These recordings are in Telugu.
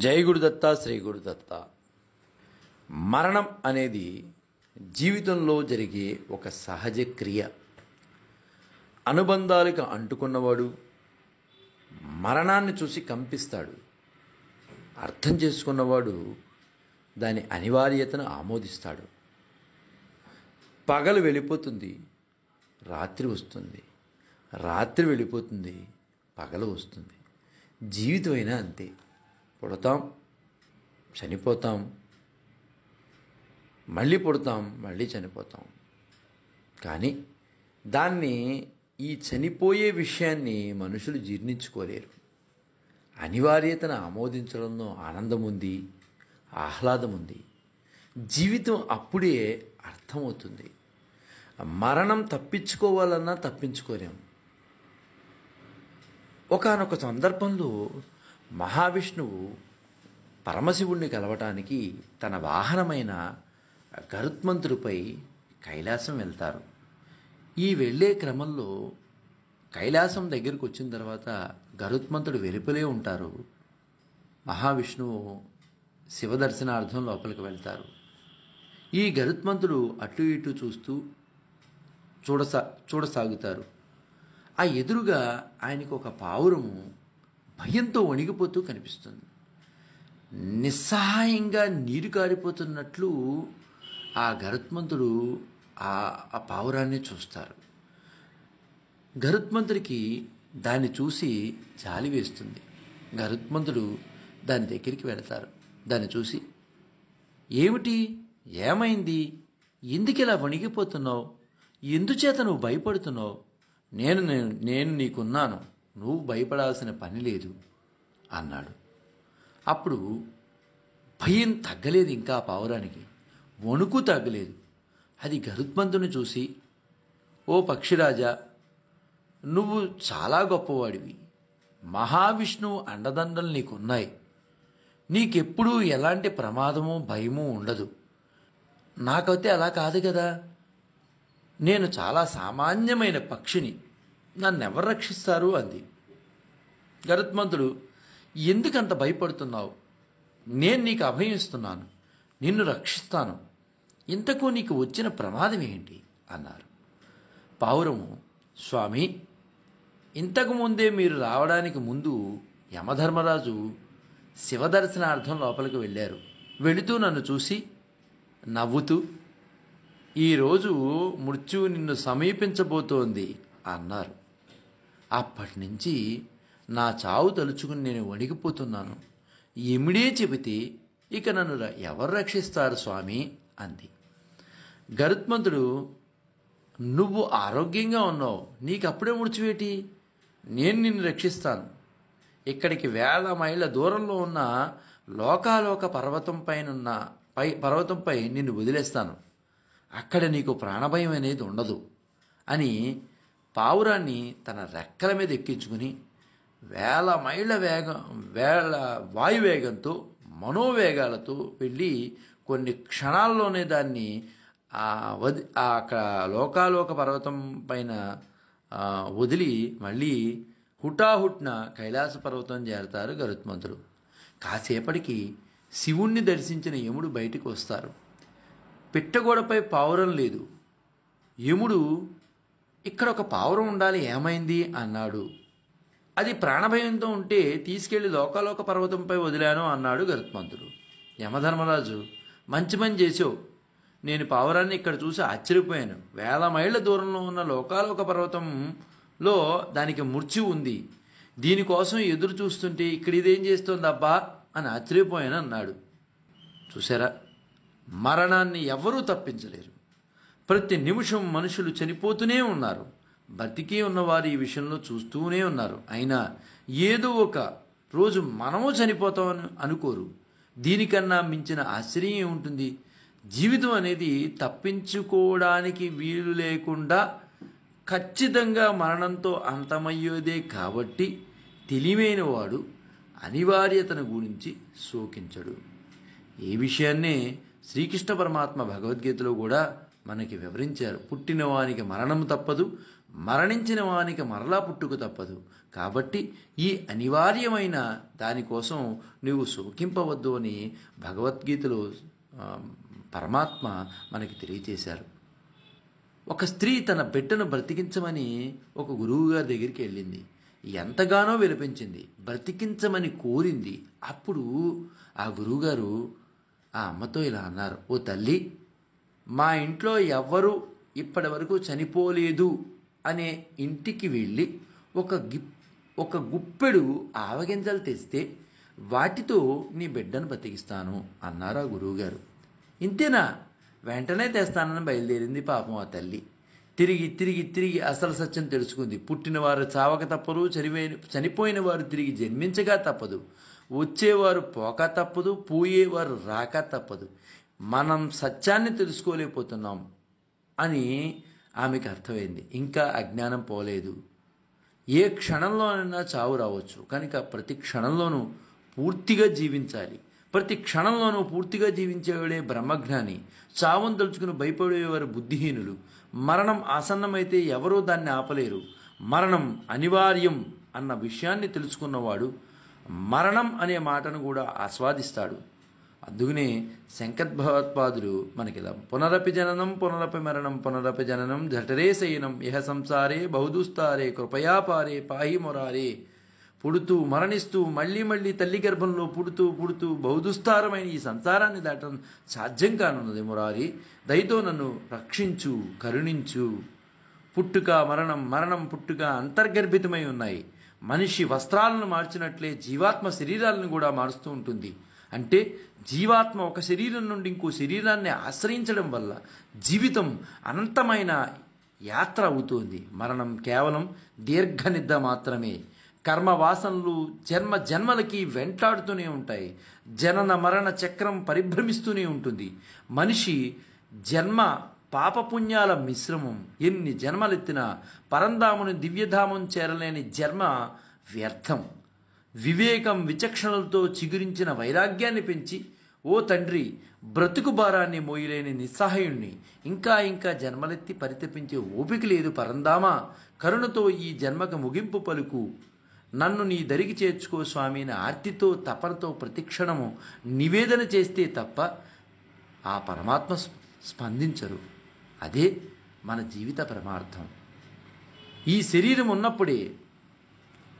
జై గురుదత్త, శ్రీ గురుదత్త. మరణం అనేది జీవితంలో జరిగే ఒక సహజ క్రియ. అనుబంధాలకు అంటుకున్నవాడు మరణాన్ని చూసి కంపిస్తాడు. అర్థం చేసుకున్నవాడు దాని అనివార్యతను ఆమోదిస్తాడు. పగలు వెళ్ళిపోతుంది, రాత్రి వస్తుంది. రాత్రి వెళ్ళిపోతుంది, పగలు వస్తుంది. జీవితం అయినా అంతే. పుడతాం, చనిపోతాం, మళ్ళీ పుడతాం, మళ్ళీ చనిపోతాం. కానీ దాన్ని, ఈ చనిపోయే విషయాన్ని మనుషులు జీర్ణించుకోలేరు. అనివార్యతను ఆమోదించడంలో ఆనందం ఉంది, ఆహ్లాదం ఉంది. జీవితం అప్పుడే అర్థమవుతుంది. మరణం తప్పించుకోవాలన్నా తప్పించుకోలేము. ఒకానొక సందర్భంలో మహావిష్ణువు పరమశివుణ్ణి కలవటానికి తన వాహనమైన గరుత్మంతుడిపై కైలాసం వెళ్తారు. ఈ వెళ్ళే క్రమంలో కైలాసం దగ్గరికి వచ్చిన తర్వాత గరుత్మంతుడు వెలుపలే ఉంటారు. మహావిష్ణువు శివదర్శనార్థం లోపలికి వెళ్తారు. ఈ గరుత్మంతుడు అటు ఇటు చూస్తూ చూడసాగుతారు. ఆ ఎదురుగా ఆయనకు ఒక పావురము భయంతో వణిగిపోతూ కనిపిస్తుంది. నిస్సహాయంగా నీరు కారిపోతున్నట్లు ఆ గరుత్మంతుడు ఆ పావురాన్ని చూస్తారు. గరుత్మంతుడికి దాన్ని చూసి జాలి వేస్తుంది. గరుత్మంతుడు దాని దగ్గరికి వెళతారు. దాన్ని చూసి, ఏమిటి, ఏమైంది, ఎందుకు ఇలా వణిగిపోతున్నావు, ఎందుచేత నువ్వు భయపడుతున్నావు, నేను నీకున్నాను, నువ్వు భయపడాల్సిన పని లేదు అన్నాడు. అప్పుడు భయం తగ్గలేదు, ఇంకా పావురానికి వణుకు తగ్గలేదు. అది గరుత్మంతుని చూసి, ఓ పక్షిరాజా, నువ్వు చాలా గొప్పవాడివి, మహావిష్ణువు అండదండలు నీకున్నాయి, నీకెప్పుడూ ఎలాంటి ప్రమాదము భయము ఉండదు. నాకైతే అలా కాదు కదా, నేను చాలా సామాన్యమైన పక్షిని, నన్నెవరు రక్షిస్తారు అంది. గరుత్మంతుడు, ఎందుకంత భయపడుతున్నావు, నేను నీకు అభయం ఇస్తున్నాను, నిన్ను రక్షిస్తాను, ఇంతకు నీకు వచ్చిన ప్రమాదం ఏంటి అన్నారు. పావురము, స్వామి, ఇంతకుముందే మీరు రావడానికి ముందు యమధర్మరాజు శివదర్శనార్థం లోపలికి వెళ్ళారు. వెళుతూ నన్ను చూసి నవ్వుతూ, ఈరోజు మృత్యువు నిన్ను సమీపించబోతోంది అన్నారు. అప్పటి నుంచి నా చావు తలుచుకుని నేను వణికిపోతున్నాను. ఎమిడే చెబితే ఇక నన్ను ఎవరు రక్షిస్తారు స్వామి అంది. గరుత్మంతుడు, నువ్వు ఆరోగ్యంగా ఉన్నావు, నీకు అప్పుడే మృత్యువేటి, నేను నిన్ను రక్షిస్తాను. ఇక్కడికి 1000 మైళ్ళ దూరంలో ఉన్న లోకాలోక పర్వతంపై నిన్ను వదిలేస్తాను. అక్కడ నీకు ప్రాణభయం అనేది ఉండదు అని పావురాన్ని తన రెక్కల మీద ఎక్కించుకుని 1000 మైళ్ళ వాయువేగంతో, మనోవేగాలతో వెళ్ళి కొన్ని క్షణాల్లోనే దాన్ని అక్కడ లోకాలోక పర్వతం పైన వదిలి మళ్ళీ హుటాహుట్న కైలాస పర్వతం చేరతారు గరుత్మంతుడు. కాసేపటికి శివుణ్ణి దర్శించిన యముడు బయటికి వస్తారు. పిట్టగోడపై పావురం లేదు. యముడు, ఇక్కడ ఒక పావురం ఉండాలి, ఏమైంది అన్నాడు. అది ప్రాణభయంతో ఉంటే తీసుకెళ్లి లోకాలోక పర్వతంపై వదిలాను అన్నాడు గరుత్మంతుడు. యమధర్మరాజు, మంచి పని చేసావు, నేను పావురాన్ని ఇక్కడ చూసి ఆశ్చర్యపోయాను. 1000 మైళ్ళ దూరంలో ఉన్న లోకాలోక పర్వతంలో దానికి మృత్యు ఉంది, దీనికోసం ఎదురు చూస్తుంటే ఇక్కడ ఇదేం చేస్తోంది అబ్బా అని ఆశ్చర్యపోయాను అన్నాడు. చూసారా, మరణాన్ని ఎవరూ తప్పించలేరు. ప్రతి నిమిషం మనుషులు చనిపోతూనే ఉన్నారు. బతికే ఉన్నవారు ఈ విషయంలో చూస్తూనే ఉన్నారు. అయినా ఏదో ఒక రోజు మనము చనిపోతామని అనుకోరు. దీనికన్నా మించిన ఆశ్చర్యం ఏముంటుంది? జీవితం అనేది తప్పించుకోవడానికి వీలు లేకుండా ఖచ్చితంగా మరణంతో అంతమయ్యేదే. కాబట్టి తెలివైన వాడు అనివార్యతను గురించి శోకించడు. ఈ విషయాన్నే శ్రీకృష్ణ పరమాత్మ భగవద్గీతలో కూడా మనకి వివరించారు. పుట్టిన వానికి మరణం తప్పదు, మరణించిన వానికి మరలా పుట్టుక తప్పదు. కాబట్టి ఈ అనివార్యమైన దానికోసం నువ్వు శోకింపవద్దు అని భగవద్గీతలో పరమాత్మ మనకి తెలియచేశారు. ఒక స్త్రీ తన బిడ్డను బ్రతికించమని ఒక గురువుగారి దగ్గరికి వెళ్ళింది. ఎంతగానో విలపించింది, బ్రతికించమని కోరింది. అప్పుడు ఆ గురువుగారు ఆ అమ్మతో ఇలా అన్నారు, ఓ తల్లి, మా ఇంట్లో ఎవ్వరూ ఇప్పటి వరకు చనిపోలేదు అనే ఇంటికి వెళ్ళి ఒక గుప్పెడు ఆవగింజలు తెస్తే వాటితో నీ బిడ్డను బతికిస్తాను అన్నారు ఆ గురువుగారు. ఇంతేనా? వెంటనే తెస్తానని బయలుదేరింది పాపం ఆ తల్లి. తిరిగి తిరిగి తిరిగి అసలు సత్యం తెలుసుకుంది. పుట్టినవారు చావక తప్పదు, చనిపోయిన వారు తిరిగి జన్మించగా తప్పదు, వచ్చేవారు పోక తప్పదు, పోయేవారు రాక తప్పదు. మనం సత్యాన్ని తెలుసుకోలేకపోతున్నాం అని ఆమెకు అర్థమైంది. ఇంకా అజ్ఞానం పోలేదు. ఏ క్షణంలోనైనా చావు రావచ్చు, కనుక ప్రతి క్షణంలోనూ పూర్తిగా జీవించాలి. ప్రతి క్షణంలోనూ పూర్తిగా జీవించేవాడే బ్రహ్మజ్ఞాని. చావును తలుచుకుని భయపడేవారు బుద్ధిహీనులు. మరణం ఆసన్నమైతే ఎవరూ దాన్ని ఆపలేరు. మరణం అనివార్యం అన్న విషయాన్ని తెలుసుకున్నవాడు మరణం అనే మాటను కూడా ఆస్వాదిస్తాడు. అందుకనే శంకర్భగవత్పాదులు మనకి ఇలా పునరపి జననం పునరపి మరణం పునరపి జననం జఠరే శయనం ఇహ సంసారే బహుదుస్తారే కృపయాపారే పాహి మొరారే. పుడుతూ మరణిస్తూ మళ్ళీ మళ్ళీ తల్లి గర్భంలో పుడుతూ పుడుతూ బహుదుస్తారమైన ఈ సంసారాన్ని దాటం సాధ్యం కానున్నది మురారి. దయతో నన్ను రక్షించు, కరుణించు. పుట్టుక మరణం, మరణం పుట్టుక అంతర్గర్భితమై ఉన్నాయి. మనిషి వస్త్రాలను మార్చినట్లే జీవాత్మ శరీరాలను కూడా మారుస్తూ ఉంటుంది. అంటే జీవాత్మ ఒక శరీరం నుండి ఇంకో శరీరాన్ని ఆశ్రయించడం వల్ల జీవితం అనంతమైన యాత్ర అవుతుంది. మరణం కేవలం దీర్ఘ నిద్ర మాత్రమే. కర్మ వాసనలు జన్మ జన్మలకి వెంటాడుతూనే ఉంటాయి. జనన మరణ చక్రం పరిభ్రమిస్తూనే ఉంటుంది. మనిషి జన్మ పాపపుణ్యాల మిశ్రమం. ఎన్ని జన్మలెత్తినా పరంధాముని దివ్యధామం చేరలేని జన్మ వ్యర్థం. వివేకం విచక్షణలతో చిగురించిన వైరాగ్యాన్ని పెంచి, ఓ తండ్రి, బ్రతుకు భారాన్ని మోయలేని నిస్సహాయుణ్ణి, ఇంకా ఇంకా జన్మలెత్తి పరితపించే ఓపిక లేదు పరంధామా, కరుణతో ఈ జన్మకు ముగింపు పలుకు, నన్ను నీ దరికి చేర్చుకో స్వామి అని ఆర్తితో తపనతో ప్రతిక్షణము నివేదన చేస్తే తప్ప ఆ పరమాత్మ స్పందించరు. అదే మన జీవిత పరమార్థం. ఈ శరీరం ఉన్నప్పుడే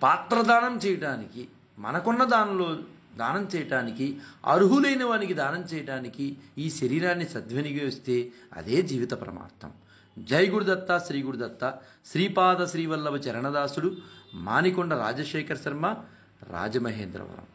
పాత్రదానం చేయటానికి, మనకున్న దానిలో దానం చేయటానికి, అర్హులైన వానికి దానం చేయటానికి ఈ శరీరాన్ని సద్వినియోగిస్తే అదే జీవిత పరమార్థం. జై గురుదత్త, శ్రీ గురుదత్త. శ్రీపాద శ్రీవల్లభ చరణదాసుడు, మానికొండ రాజశేఖర్ శర్మ, రాజమహేంద్రవరం.